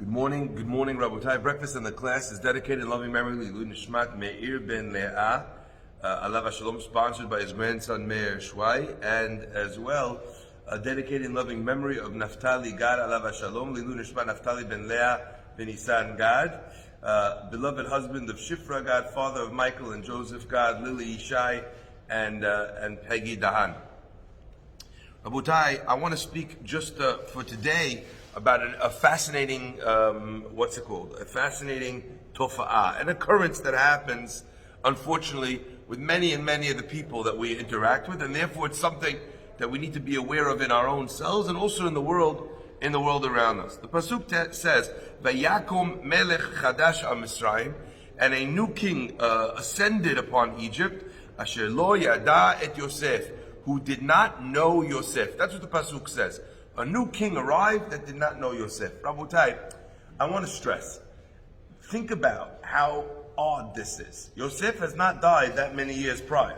Good morning, Rabotai. Breakfast in the class is dedicated in loving memory to Nishmat Meir ben Leah, Alav Shalom, sponsored by his grandson Meir Shwai, and as well dedicated in loving memory of Naftali Gad, Alav Shalom, Lilu Nishmat Naftali ben Leah ben Isan Gad, beloved husband of Shifra Gad, father of Michael and Joseph Gad, Lily Ishai, and Peggy Dahan. Rabotai, I want to speak just for today about a fascinating, a fascinating tofa'ah, an occurrence that happens, unfortunately, with many of the people that we interact with, and therefore it's something that we need to be aware of in our own selves and also in the world around us. The pasuk says, "Vayakom melech chadash al Misraim," and a new king ascended upon Egypt, asher lo yada et Yosef, who did not know Yosef. That's what the pasuk says. A new king arrived that did not know Yosef. Rabotai, I want to stress, think about how odd this is. Yosef has not died that many years prior,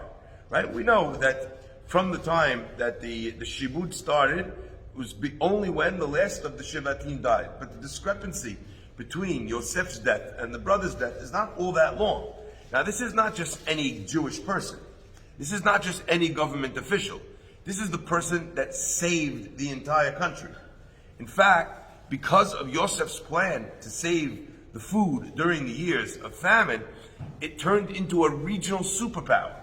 right? We know that from the time that the Shibud started, it was only when the last of the Shevatim died. But the discrepancy between Yosef's death and the brother's death is not all that long. Now, this is not just any Jewish person. This is not just any government official. This is the person that saved the entire country. In fact, because of Yosef's plan to save the food during the years of famine, it turned into a regional superpower.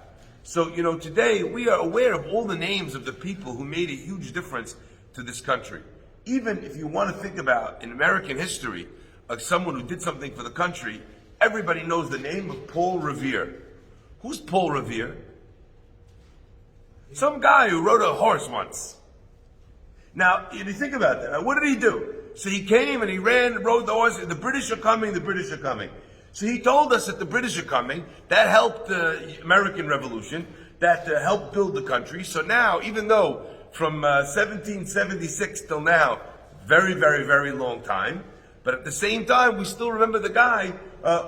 So, today we are aware of all the names of the people who made a huge difference to this country. Even if you want to think about in American history of someone who did something for the country, everybody knows the name of Paul Revere. Who's Paul Revere? Some guy who rode a horse once. Now, if you think about that, what did he do? So he came and he rode the horse. The British are coming. So he told us that the British are coming. That helped the American Revolution. That helped build the country. So now, even though from 1776 till now, very, very, very long time, but at the same time, we still remember the guy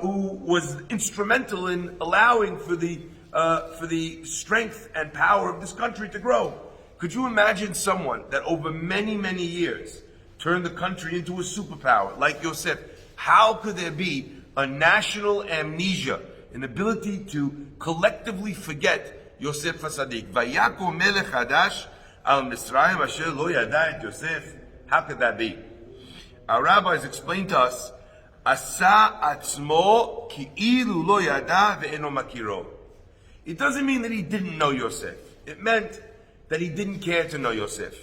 who was instrumental in allowing for the strength and power of this country to grow. Could you imagine someone that over many, many years turned the country into a superpower like Yosef? How could there be a national amnesia, an ability to collectively forget Yosef HaSadik? Vayakom melech hadash al Misraim asher lo yada et Yosef. How could that be? Our rabbis explained to us, Asa atzmo ki'ilu lo yada ve'eno makiro. It doesn't mean that he didn't know Yosef. It meant that he didn't care to know Yosef.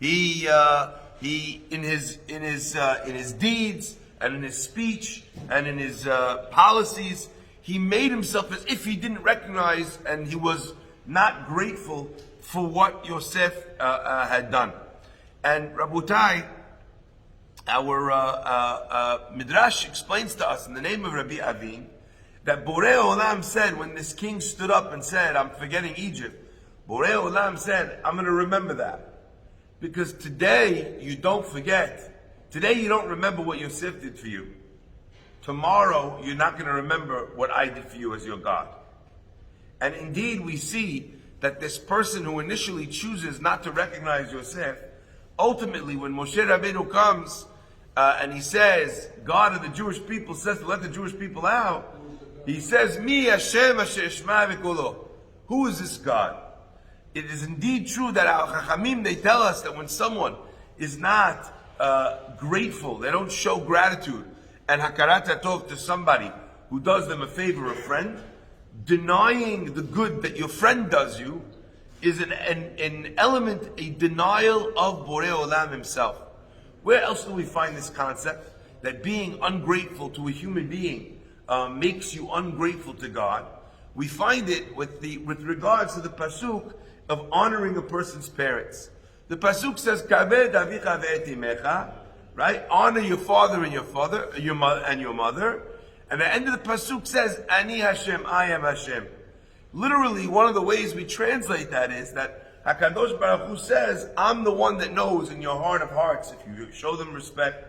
He in his deeds and in his speech and in his policies, he made himself as if he didn't recognize and he was not grateful for what Yosef had done. And Rabotai, our Midrash explains to us in the name of Rabbi Avin that Borei Olam said, when this king stood up and said, "I'm forgetting Egypt," Borei Olam said, "I'm going to remember that." Because today, you don't forget. Today, you don't remember what Yosef did for you. Tomorrow, you're not going to remember what I did for you as your God. And indeed, we see that this person who initially chooses not to recognize Yosef, ultimately, when Moshe Rabbeinu comes and he says, God of the Jewish people says to let the Jewish people out, he says, Mi Hashem asher eshma v'kolo. Who is this God? It is indeed true that our Chachamim, they tell us that when someone is not grateful, they don't show gratitude and hakarat hatov to somebody who does them a favor, a friend, denying the good that your friend does you is an element, a denial of Borei Olam himself. Where else do we find this concept that being ungrateful to a human being makes you ungrateful to God? We find it with regards to the pasuk of honoring a person's parents. The pasuk says, "Kaved avicha ve'et imecha," right? Honor your father and your mother. And the end of the pasuk says, "Ani Hashem, I am Hashem." Literally, one of the ways we translate that is that Hakadosh Baruch Hu says, "I'm the one that knows in your heart of hearts if you show them respect.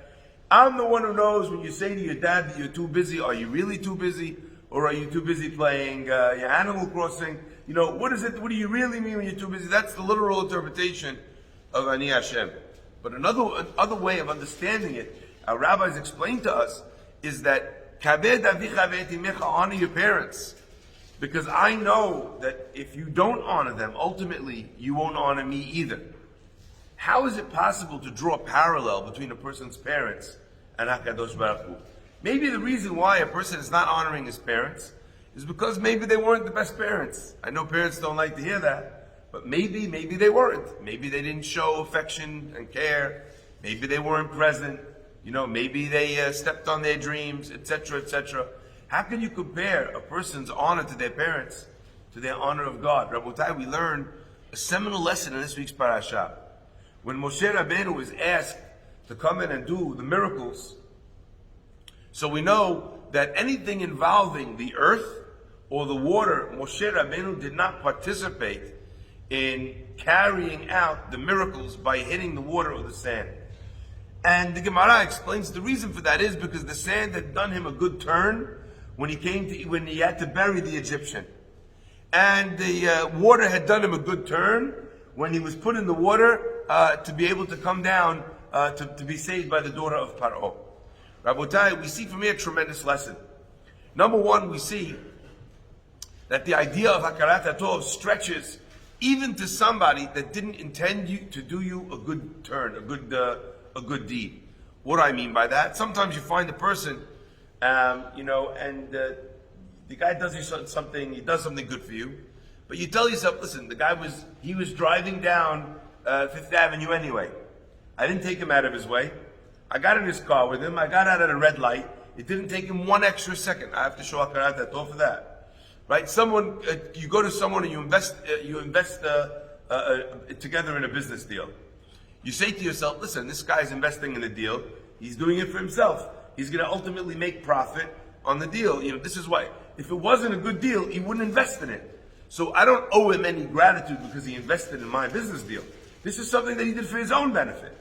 I'm the one who knows when you say to your dad that you're too busy. Are you really too busy? Or are you too busy playing your Animal Crossing? What is it? What do you really mean when you're too busy?" That's the literal interpretation of Ani Hashem. But another way of understanding it, our rabbis explain to us is that Kabed avicha ve'etimecha, honor your parents. Because I know that if you don't honor them, ultimately you won't honor me either. How is it possible to draw a parallel between a person's parents and HaKadosh Baruch Hu? Maybe the reason why a person is not honoring his parents is because maybe they weren't the best parents. I know parents don't like to hear that, but maybe they weren't. Maybe they didn't show affection and care. Maybe they weren't present. Maybe they stepped on their dreams, etc., etc. How can you compare a person's honor to their parents to their honor of God? Rabotai, we learn a seminal lesson in this week's parasha. When Moshe Rabbeinu was asked to come in and do the miracles, so we know that anything involving the earth or the water, Moshe Rabbeinu did not participate in carrying out the miracles by hitting the water or the sand. And the Gemara explains the reason for that is because the sand had done him a good turn when he had to bury the Egyptian. And the water had done him a good turn when he was put in the water to be able to come down to be saved by the daughter of Paro. Rabotai, we see from here a tremendous lesson. Number one, we see that the idea of Hakarat HaTov stretches even to somebody that didn't intend to do you a good turn, a good deed. What do I mean by that? Sometimes you find a person, and the guy does you something, he does something good for you, but you tell yourself, listen, he was driving down Fifth Avenue anyway. I didn't take him out of his way. I got in his car with him. I got out at a red light. It didn't take him 1 extra second. I have to show Hakarat HaTov for that, right? You go to someone and you invest together in a business deal. You say to yourself, listen, this guy's investing in a deal. He's doing it for himself. He's going to ultimately make profit on the deal. This is why. If it wasn't a good deal, he wouldn't invest in it. So I don't owe him any gratitude because he invested in my business deal. This is something that he did for his own benefit.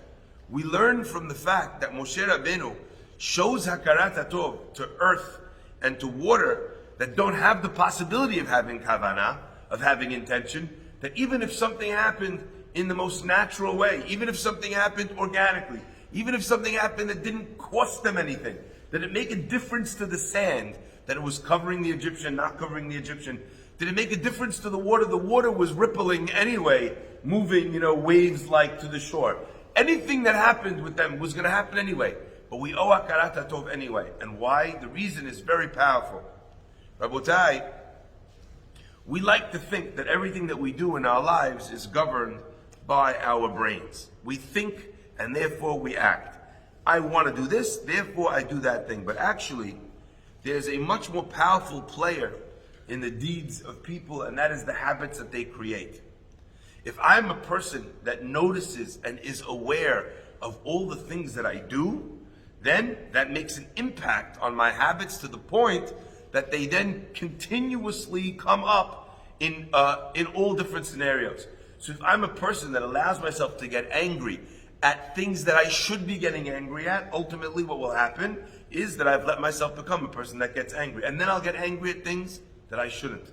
We learn from the fact that Moshe Rabbeinu shows Hakarat HaTov to earth and to water that don't have the possibility of having kavanah, of having intention, that even if something happened in the most natural way, even if something happened organically, even if something happened that didn't cost them anything, did it make a difference to the sand, that it was covering the Egyptian, not covering the Egyptian? Did it make a difference to the water? The water was rippling anyway, moving, waves-like to the shore. Anything that happened with them was going to happen anyway. But we owe Hakarat HaTov anyway. And why? The reason is very powerful. Rabotai, we like to think that everything that we do in our lives is governed by our brains. We think and therefore we act. I want to do this, therefore I do that thing. But actually, there's a much more powerful player in the deeds of people, and that is the habits that they create. If I'm a person that notices and is aware of all the things that I do, then that makes an impact on my habits to the point that they then continuously come up in all different scenarios. So if I'm a person that allows myself to get angry at things that I should be getting angry at, ultimately what will happen is that I've let myself become a person that gets angry. And then I'll get angry at things that I shouldn't.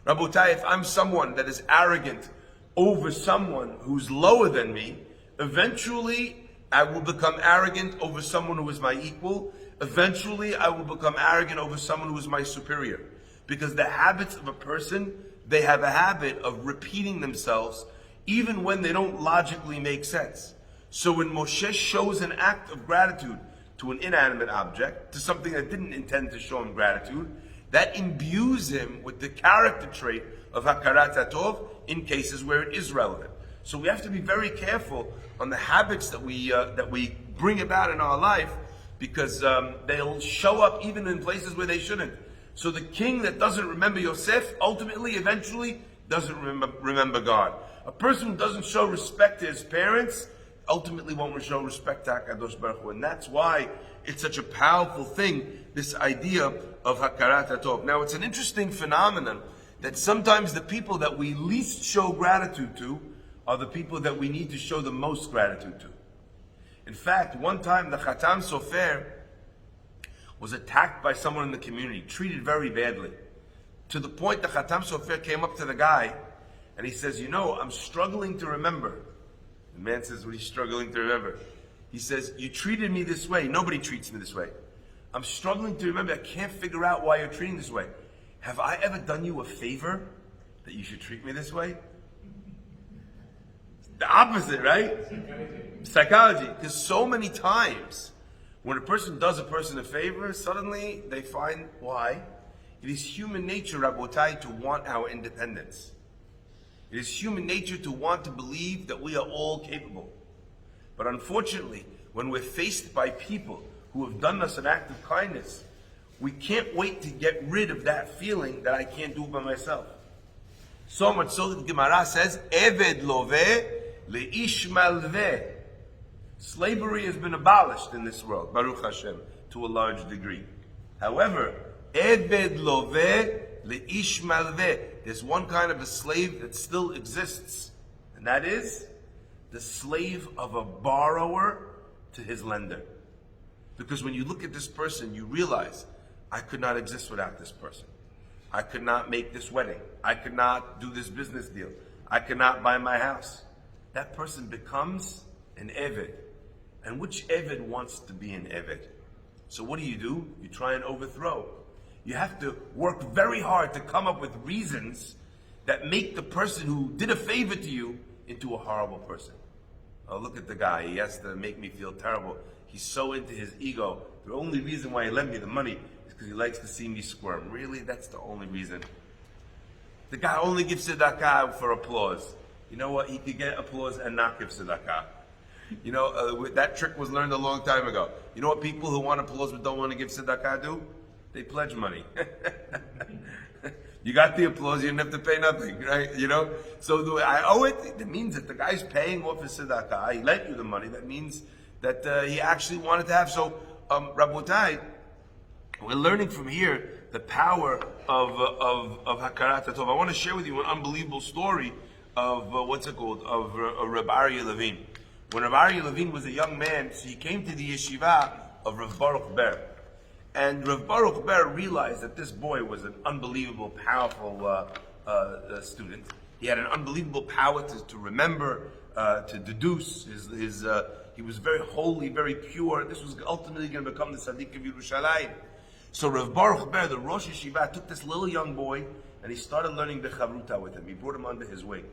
Rabotai, if I'm someone that is arrogant over someone who's lower than me, eventually I will become arrogant over someone who is my equal. Eventually I will become arrogant over someone who is my superior. Because the habits of a person, they have a habit of repeating themselves even when they don't logically make sense. So when Moshe shows an act of gratitude to an inanimate object, to something that didn't intend to show him gratitude, that imbues him with the character trait of Hakarat HaTov in cases where it is relevant. So we have to be very careful on the habits that we bring about in our life, because they'll show up even in places where they shouldn't. So the king that doesn't remember Yosef, ultimately, eventually, doesn't remember God. A person who doesn't show respect to his parents, ultimately won't show respect to HaKadosh Baruch Hu. And that's why it's such a powerful thing, this idea of Hakarat HaTov. Now, it's an interesting phenomenon that sometimes the people that we least show gratitude to are the people that we need to show the most gratitude to. In fact, one time the Khatam Sofer was attacked by someone in the community, treated very badly. To the point the Khatam Sofer came up to the guy and he says, I'm struggling to remember. The man says, what are you struggling to remember? He says, you treated me this way. Nobody treats me this way. I'm struggling to remember. I can't figure out why you're treating this way. Have I ever done you a favor that you should treat me this way? The opposite, right? Psychology. Because so many times, when a person does a person a favor, suddenly they find why. It is human nature, Rabotai, to want our independence. It is human nature to want to believe that we are all capable. But unfortunately, when we're faced by people who have done us an act of kindness, we can't wait to get rid of that feeling that I can't do it by myself. So much so that the Gemara says, Eved loveh leish malveh. Slavery has been abolished in this world, Baruch Hashem, to a large degree. However, Eved loveh leish malveh. There's one kind of a slave that still exists, and that is the slave of a borrower to his lender. Because when you look at this person, you realize, I could not exist without this person. I could not make this wedding. I could not do this business deal. I could not buy my house. That person becomes an Eved. And which Eved wants to be an Eved? So what do? You try and overthrow. You have to work very hard to come up with reasons that make the person who did a favor to you into a horrible person. Oh, look at the guy. He has to make me feel terrible. He's so into his ego. The only reason why he lent me the money is because he likes to see me squirm. Really? That's the only reason. The guy only gives tzedakah for applause. You know what? He could get applause and not give tzedakah. You know, that trick was learned a long time ago. You know what people who want applause but don't want to give tzedakah do? They pledge money. You got the applause, you didn't have to pay nothing, right? You know? So I owe it. That means that the guy's paying off his tzedakah. He lent you the money. That means that he actually wanted to have. So, Rabotai, we're learning from here the power of Hakarat HaTov. I want to share with you an unbelievable story of, of Reb Aryeh Levine. When Reb Aryeh Levine was a young man, so he came to the yeshiva of Rav Baruch Ber. And Rav Baruch Ber realized that this boy was an unbelievable, powerful student. He had an unbelievable power to remember, to deduce. He was very holy, very pure. This was ultimately going to become the Tzaddik of Yerushalayim. So Rav Baruch Ber, the Rosh Yeshiva, took this little young boy and he started learning Bechavruta with him. He brought him under his wing.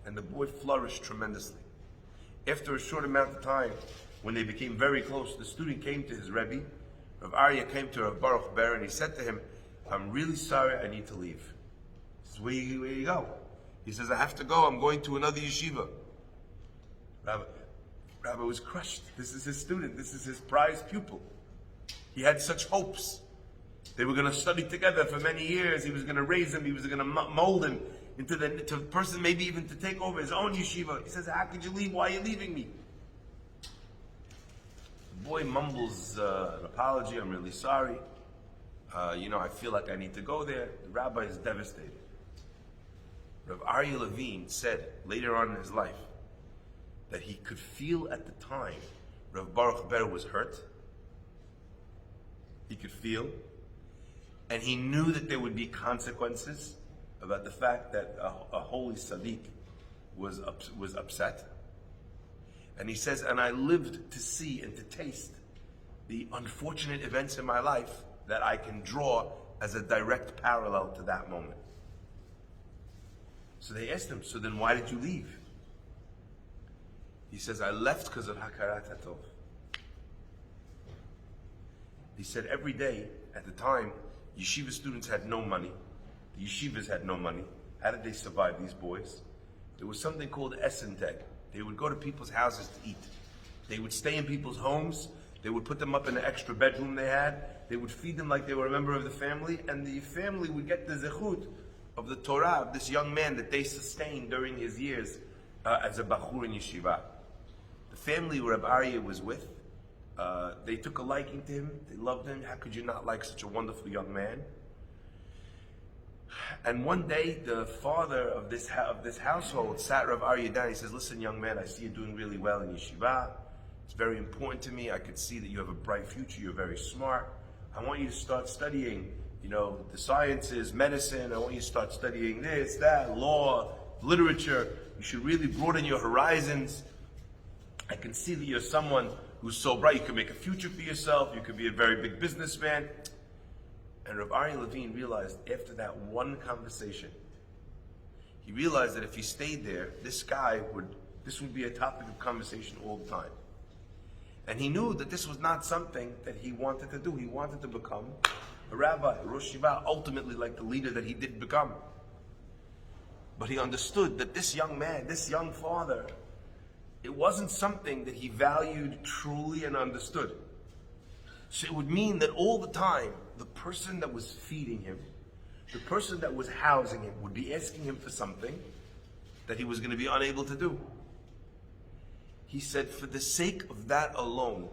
And the boy flourished tremendously. After a short amount of time, when they became very close, the student came to his Rebbe. Rav Aryeh came to Rav Baruch Ber and he said to him, I'm really sorry, I need to leave. He says, where you go? He says, I have to go, I'm going to another yeshiva. Rabbi was crushed. This is his student, this is his prized pupil. He had such hopes. They were going to study together for many years. He was going to raise him, he was going to mold him into the person, maybe even to take over his own yeshiva. He says, how could you leave? Why are you leaving me? The boy mumbles an apology, I'm really sorry. I feel like I need to go there. The rabbi is devastated. Rav Aryeh Levine said later on in his life that he could feel at the time Rav Baruch Ber was hurt. He could feel. And he knew that there would be consequences about the fact that a holy tzaddik was upset. And he says, and I lived to see and to taste the unfortunate events in my life that I can draw as a direct parallel to that moment. So they asked him, so then why did you leave? He says, I left because of Hakarat HaTov. He said every day, at the time, yeshiva students had no money. The yeshivas had no money. How did they survive, these boys? There was something called Essenteg. They would go to people's houses to eat. They would stay in people's homes. They would put them up in an extra bedroom they had. They would feed them like they were a member of the family. And the family would get the zechut of the Torah of this young man that they sustained during his years as a bachur in yeshiva. The family Reb Aryeh was with, they took a liking to him. They loved him. How could you not like such a wonderful young man? And one day, the father of this household sat Rav Aryeh down. He says, listen, young man, I see you doing really well in yeshiva. It's very important to me. I could see that you have a bright future. You're very smart. I want you to start studying, the sciences, medicine. I want you to start studying this, that, law, literature. You should really broaden your horizons. I can see that you're someone who's so bright, you could make a future for yourself, you could be a very big businessman. And Rav Aryeh Levine realized after that one conversation, he realized that if he stayed there, this would be a topic of conversation all the time. And he knew that this was not something that he wanted to do. He wanted to become a rabbi, a Rosh Yeshiva, ultimately like the leader that he did become. But he understood that this young man, this young father, it wasn't something that he valued truly and understood. So it would mean that all the time, the person that was feeding him, the person that was housing him, would be asking him for something that he was going to be unable to do. He said, for the sake of that alone,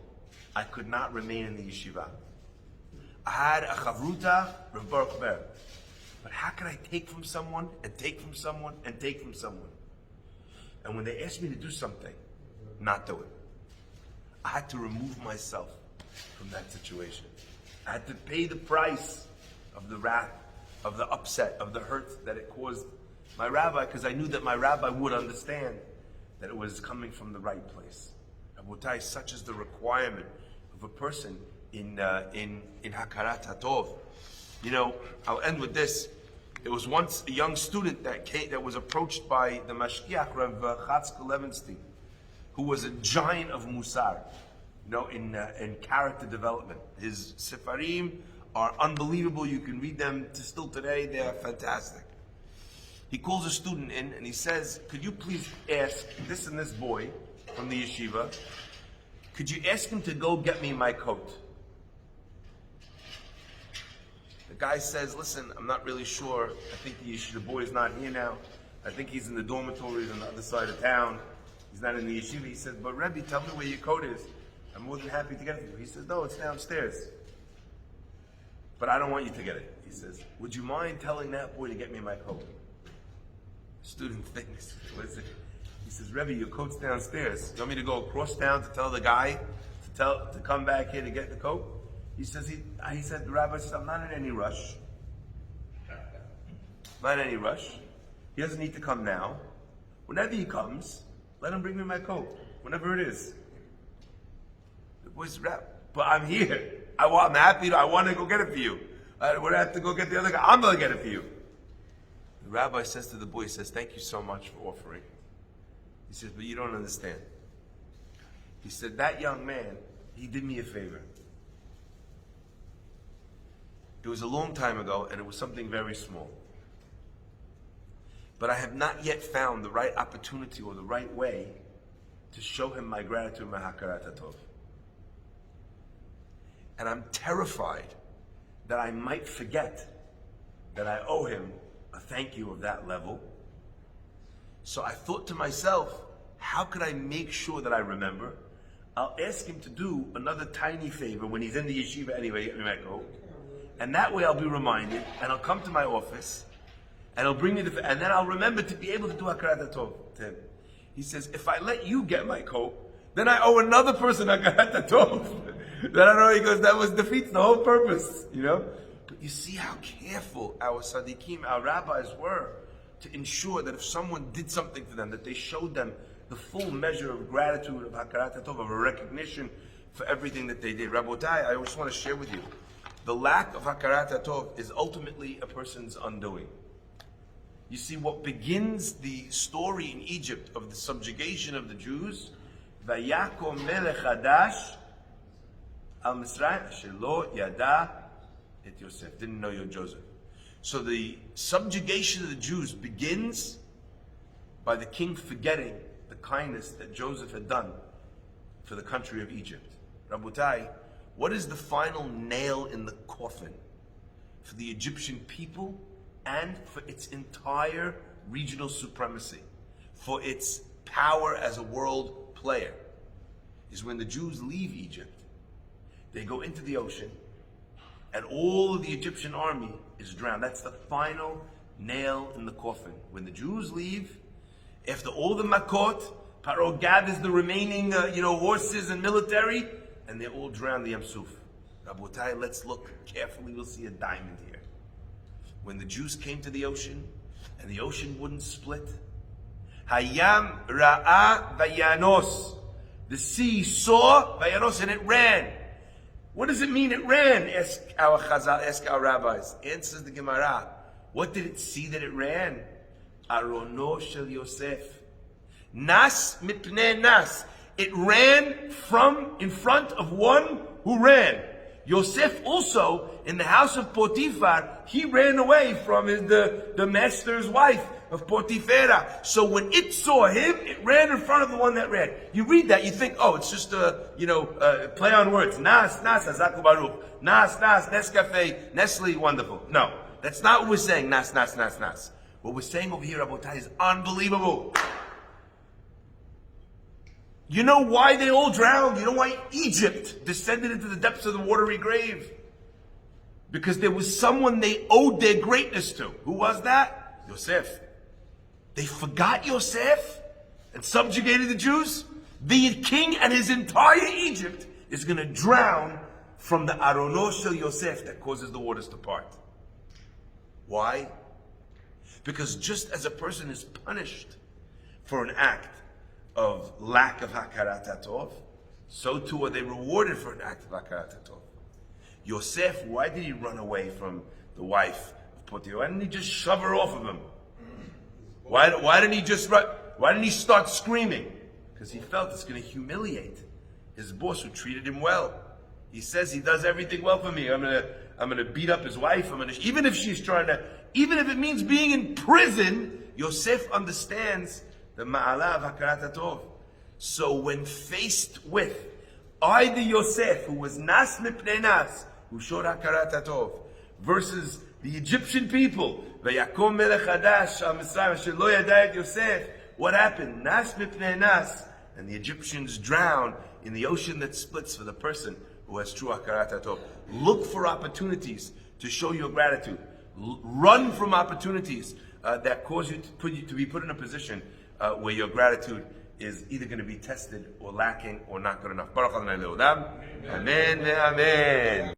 I could not remain in the yeshiva. I had a chavruta, Rav Baruch Ber. But how could I take from someone, and take from someone, and take from someone? And when they asked me to do something, not do it. I had to remove myself from that situation. I had to pay the price of the wrath, of the upset, of the hurt that it caused my rabbi, because I knew that my rabbi would understand that it was coming from the right place. Rabotai, such is the requirement of a person in Hakarat HaTov. You know, I'll end with this. It was once a young student that was approached by the Mashgiach, Rav Chatzkel Levenstein, who was a giant of Musar, you know, in character development. His Sefarim are unbelievable. You can read them still today. They are fantastic. He calls a student in and he says, could you please ask this and this boy from the yeshiva, could you ask him to go get me my coat? The guy says, listen, I'm not really sure. I think the boy is not here now. I think he's in the dormitories on the other side of town. He's not in the yeshiva. He says, but Rebbe, tell me where your coat is. I'm more than happy to get it for you. He says, no, it's downstairs. But I don't want you to get it. He says, would you mind telling that boy to get me my coat? Student thinks, what is it? He says, Rebbe, your coat's downstairs. You want me to go across town to tell the guy to come back here to get the coat? He says, the rabbi says, I'm not in any rush. Not in any rush. He doesn't need to come now. Whenever he comes, let him bring me my coat. Whenever it is. The boy's rap. But I'm here. I'm happy. I want to go get it for you. I would have to go get the other guy. I'm going to get it for you. The rabbi says to the boy, he says, thank you so much for offering. He says, but you don't understand. He said, that young man, he did me a favor. It was a long time ago, and it was something very small. But I have not yet found the right opportunity or the right way to show him my gratitude, my hakarat hatov. And I'm terrified that I might forget that I owe him a thank you of that level. So I thought to myself, how could I make sure that I remember? I'll ask him to do another tiny favor when he's in the yeshiva anyway, get me my coat. And that way I'll be reminded, and I'll come to my office, and he'll bring me and then I'll remember to be able to do hakarat hatov to him. He says, if I let you get my coat, then I owe another person hakarat hatov. Then I know, he goes, that defeats the whole purpose, you know? But you see how careful our tzaddikim, our rabbis were to ensure that if someone did something for them, that they showed them the full measure of gratitude, of hakarat hatov, of a recognition for everything that they did. Rabotai, I just want to share with you, the lack of hakarat hatov is ultimately a person's undoing. You see, what begins the story in Egypt of the subjugation of the Jews, Vayakom melech hadash al Misraim shelo yada et Yosef, didn't know you're Joseph. So the subjugation of the Jews begins by the king forgetting the kindness that Joseph had done for the country of Egypt. Rabotai, what is the final nail in the coffin for the Egyptian people and for its entire regional supremacy, for its power as a world player? Is when the Jews leave Egypt, they go into the ocean, and all of the Egyptian army is drowned. That's the final nail in the coffin. When the Jews leave, after all the makot, Paro gathers the remaining horses and military, and they all drown the Yam Suf. Rabotai, let's look carefully, we'll see a diamond here. When the Jews came to the ocean, and the ocean wouldn't split, Hayam Ra'a Vayanos, The sea saw, vayaros, and it ran. What does it mean it ran? Ask our Chazal, ask our rabbis. Answers the Gemara. What did it see that it ran? Arono shel Yosef. Nas mipnei nas. It ran from in front of one who ran. Yosef also, in the house of Potiphar, he ran away from the master's wife of Potiphera. So when it saw him, it ran in front of the one that ran. You read that, you think, oh, it's just a play on words. Nas, Nas, Azaku Baruch. Nas, Nescafe, Nestle, wonderful. No, that's not what we're saying, Nas. What we're saying over here, Rabotai, is unbelievable. You know why they all drowned? You know why Egypt descended into the depths of the watery grave? Because there was someone they owed their greatness to. Who was that? Yosef. They forgot Yosef and subjugated the Jews. The king and his entire Egypt is going to drown from the Arono shel Yosef that causes the waters to part. Why? Because just as a person is punished for an act of lack of hakarat hatov, so too are they rewarded for an act of hakarat hatov. Yosef, why did he run away from the wife of Potiphar? Why didn't he just shove her off of him? Why didn't he just run? Why didn't he start screaming? Because he felt it's going to humiliate his boss who treated him well. He says he does everything well for me. I'm gonna beat up his wife. Even if it means being in prison, Yosef understands the ma'ala of hakarat hatov. So when faced with either Yosef, who was nas mipnei nas, who showed hakarat hatov, versus the Egyptian people, vayakom melech hadash al Mitzrayim asher lo yada et Yosef, what happened? Nas mipnei nas, and the Egyptians drown in the ocean that splits for the person who has true hakarat hatov. Look for opportunities to show your gratitude. Run from opportunities that cause you to be put in a position where your gratitude is either going to be tested or lacking or not good enough. Baruch Adonai Le'olam. Amen. Amen.